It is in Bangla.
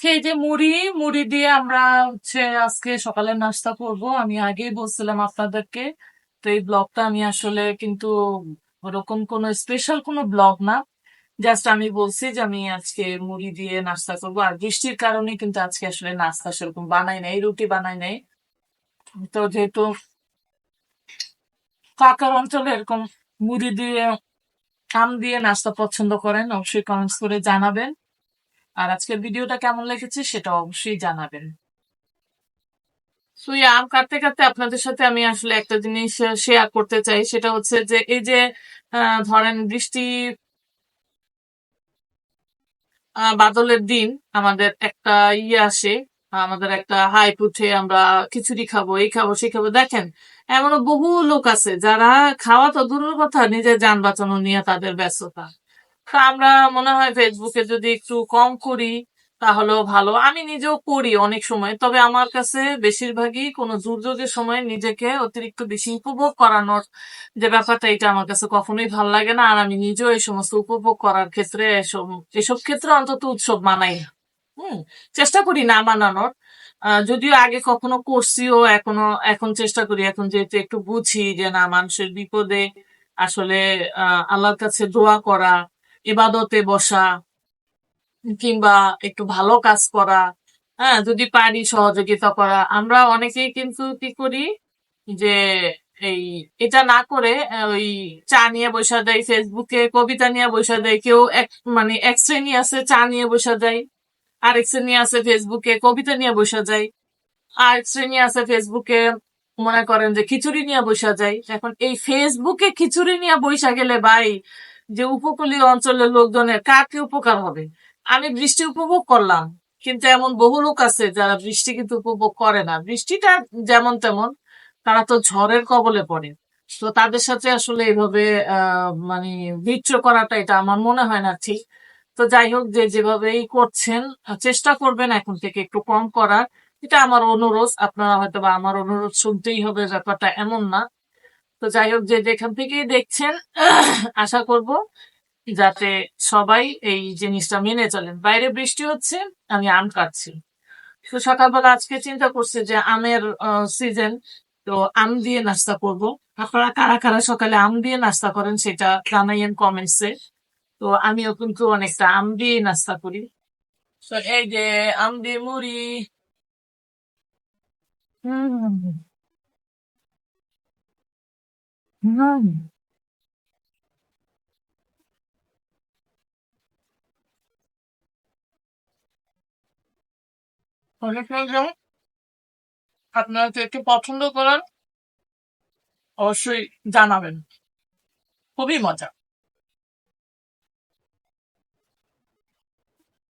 এই যে মুড়ি মুড়ি দিয়ে আমরা আজকে সকালের নাস্তা করব। আমি আগেই বলছিলাম আপনাদেরকে। তো এই ব্লগটা আমি আসলে কিন্তু ওরকম কোনো স্পেশাল কোনো ব্লগ না। জাস্ট আমি বলছি যে আমি আজকে মুড়ি দিয়ে নাস্তা করব, আর বৃষ্টির কারণে কিন্তু আজকে আসলে নাস্তা সেরকম বানাই নাই, রুটি বানাই নাই। তো যেহেতু কাকার অঞ্চলে এরকম মুড়ি দিয়ে আম দিয়ে নাস্তা পছন্দ করেন, অবশ্যই কমেন্টস করে জানাবেন। আর আজকের ভিডিওটা কেমন লেগেছে সেটা অবশ্যই জানাবেন। তো এই আম কাটতে কাটতে আপনাদের সাথে আমি আসলে একটা জিনিস শেয়ার করতে চাই, সেটা হচ্ছে যে এই যে ধরেন বৃষ্টি বাদলের দিন আমাদের একটা আসে, আমাদের একটা হাইপ উঠে, আমরা খিচুড়ি খাবো, এই খাবো, সেই খাবো। দেখেন, এমনও বহু লোক আছে যারা খাওয়া তো দূরের কথা, নিজের যান বাঁচানো নিয়ে তাদের ব্যস্ততা। তা আমরা মনে হয় ফেসবুকে যদি একটু কম করি তাহলেও ভালো। আমি নিজেও করি অনেক সময়, তবে আমার কাছে বেশিরভাগই কোনো দুর্যোগের সময় নিজেকে অতিরিক্ত বেশি উপভোগ করানোর যে ব্যাপারটা, এটা আমার কাছে কখনোই ভাল লাগে না। আর আমি নিজেও এই সমস্ত উপভোগ করার ক্ষেত্রে এসব ক্ষেত্রে অন্তত উৎসব মানাই না। হুম, চেষ্টা করি না মানানোর। যদিও আগে কখনো করছিও, এখন চেষ্টা করি। এখন যেহেতু একটু বুঝি যে না, মানুষের বিপদে আসলে আল্লাহর কাছে দোয়া করা, ইবাদতে বসা, কিংবা একটু ভালো কাজ করা, হ্যাঁ, যদি পারি সহযোগিতা করা। আমরা অনেকেই কিন্তু কি করি যে এই এটা না করে ওই চা নিয়ে বসা দেয়, ফেসবুকে কবিতা নিয়ে বসা দেয়। কেউ মানে এক শ্রেণী আছে চা নিয়ে বসা যায়, আরেক শ্রেণী আছে ফেসবুকে কবিতা নিয়ে বসা যায়, আরেক শ্রেণী আছে ফেসবুকে মনে করেন যে খিচুড়ি নিয়ে বসা যায়। এখন এই ফেসবুকে খিচুড়ি নিয়ে বসা গেলে ভাই, যে উপকূলীয় অঞ্চলের লোকজনের কার কি উপকার হবে? আমি বৃষ্টি উপভোগ করলাম, কিন্তু এমন বহু লোক আছে যারা বৃষ্টি কিন্তু উপভোগ করে না। বৃষ্টিটা যেমন তেমন, তারা তো ঝড়ের কবলে পড়ে। তো তাদের সাথে আসলে এইভাবে মানে বিট্রে করাটা, এটা আমার মনে হয় না ঠিক। তো যাই হোক, যে যেভাবেই করছেন চেষ্টা করবেন এখন থেকে একটু কম করার। এটা আমার অনুরোধ। আপনারা হয়তো বা আমার অনুরোধ শুনতেই হবে, ব্যাপারটা এমন না। তো যাই হোক, যে যেখান থেকেই দেখছেন আশা করব যাতে সবাই এই জিনিসটা মেনে চলেন। বাইরে বৃষ্টি হচ্ছে, আমি আম কাটছি। তো সকালবেলা আজকে চিন্তা করছি যে আমের সিজন, তো আম দিয়ে নাস্তা করব। আপনারা কারা কারা সকালে আম দিয়ে নাস্তা করেন সেটা জানাইয়েন কমেন্টসে। তো আমিও কিন্তু অনেকটা আম দিয়ে নাস্তা করি। তো এই যে আম দিয়ে মুড়ি। হুম, হুম, অনেক রকম। আপনারা তো একটু পছন্দ করেন, অবশ্যই জানাবেন। খুবই মজা।